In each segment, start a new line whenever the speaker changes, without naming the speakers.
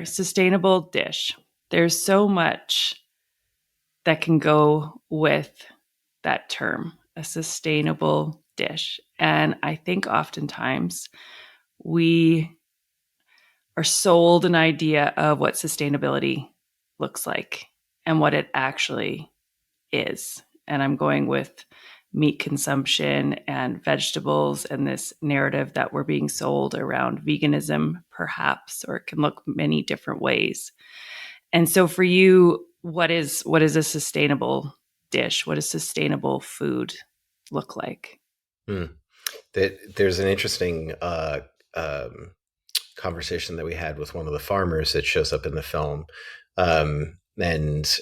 sustainable dish. There's so much that can go with that term, a sustainable dish. And I think oftentimes we are sold an idea of what sustainability looks like and what it actually is. And I'm going with meat consumption and vegetables and this narrative that we're being sold around veganism, perhaps, or it can look many different ways. And so for you, what is a sustainable dish? What does sustainable food look like?
Hmm. There's an interesting conversation that we had with one of the farmers that shows up in the film, and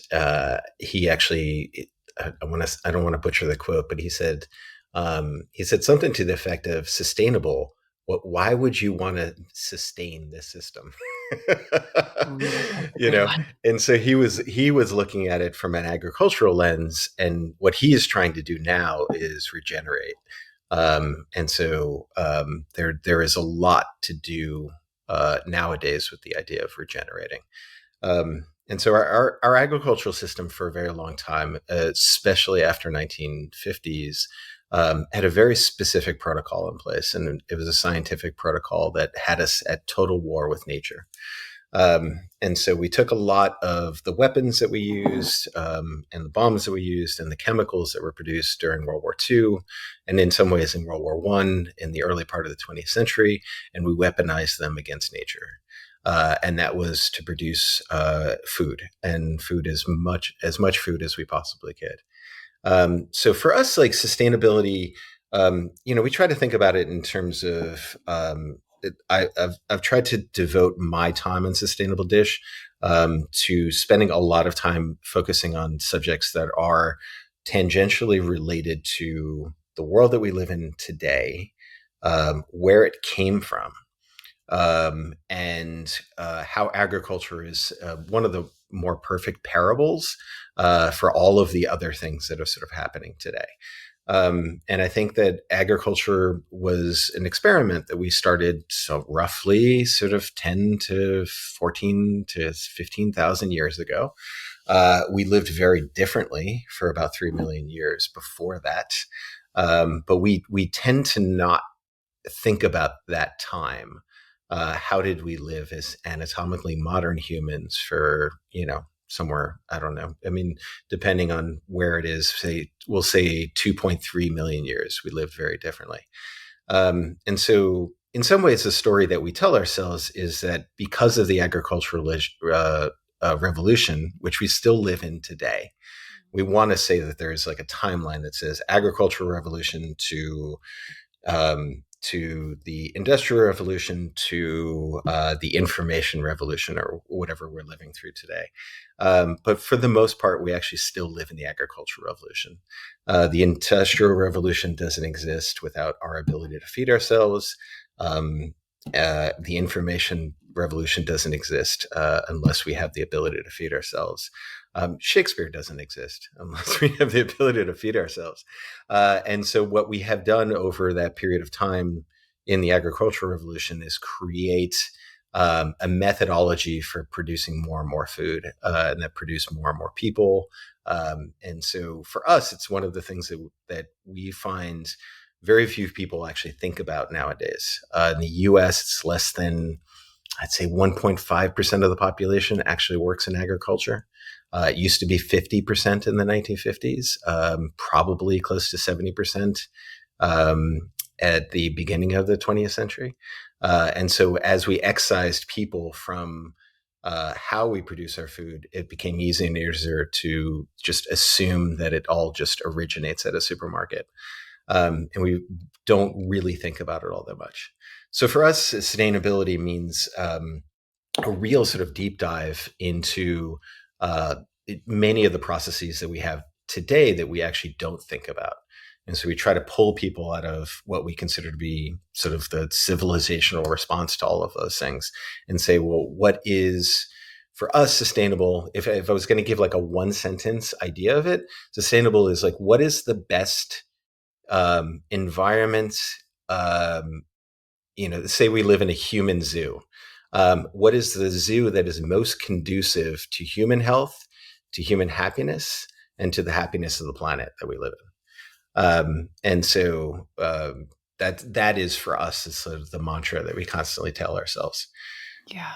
he actually, I don't want to butcher the quote, but he said something to the effect of sustainable. Why would you want to sustain this system?
Ooh, that's a
you
good
know,
one.
and so he was looking at it from an agricultural lens, and what he is trying to do now is regenerate. There is a lot to do nowadays with the idea of regenerating. And so our agricultural system for a very long time, especially after 1950s, had a very specific protocol in place, and it was a scientific protocol that had us at total war with nature. And so we took a lot of the weapons that we used, and the bombs that we used, and the chemicals that were produced during World War II, and in some ways in World War I in the early part of the 20th century, and we weaponized them against nature. And that was to produce food, and food as much food as we possibly could. So for us, like sustainability, we try to think about it in terms of I've tried to devote my time in Sustainable Dish to spending a lot of time focusing on subjects that are tangentially related to the world that we live in today, where it came from, and how agriculture is one of the more perfect parables for all of the other things that are sort of happening today. And I think that agriculture was an experiment that we started so roughly sort of 10 to 14 to 15,000 years ago. We lived very differently for about 3 million years before that. But we tend to not think about that time. How did we live as anatomically modern humans for, somewhere, I don't know. I mean, depending on where it is, we'll say 2.3 million years, we lived very differently. And so in some ways, the story that we tell ourselves is that because of the agricultural revolution, which we still live in today, we want to say that there is like a timeline that says agricultural revolution to the industrial revolution to the information revolution, or whatever we're living through today. But for the most part, we actually still live in the agricultural revolution. The industrial revolution doesn't exist without our ability to feed ourselves. The information revolution doesn't exist unless we have the ability to feed ourselves. Shakespeare doesn't exist unless we have the ability to feed ourselves. And so what we have done over that period of time in the agricultural revolution is create a methodology for producing more and more food, and that produce more and more people. And so for us, it's one of the things that we find very few people actually think about nowadays. In the US, it's less than, I'd say 1.5% of the population actually works in agriculture. It used to be 50% in the 1950s, probably close to 70% at the beginning of the 20th century. And so as we excised people from how we produce our food, it became easier and easier to just assume that it all just originates at a supermarket. And we don't really think about it all that much. So for us, sustainability means a real sort of deep dive into many of the processes that we have today that we actually don't think about. And so we try to pull people out of what we consider to be sort of the civilizational response to all of those things and say, well, what is for us sustainable? If I was going to give like a one sentence idea of it, sustainable is like, what is the best environment? Say we live in a human zoo. What is the zoo that is most conducive to human health, to human happiness, and to the happiness of the planet that we live in? And so that is for us is sort of the mantra that we constantly tell ourselves.
Yeah.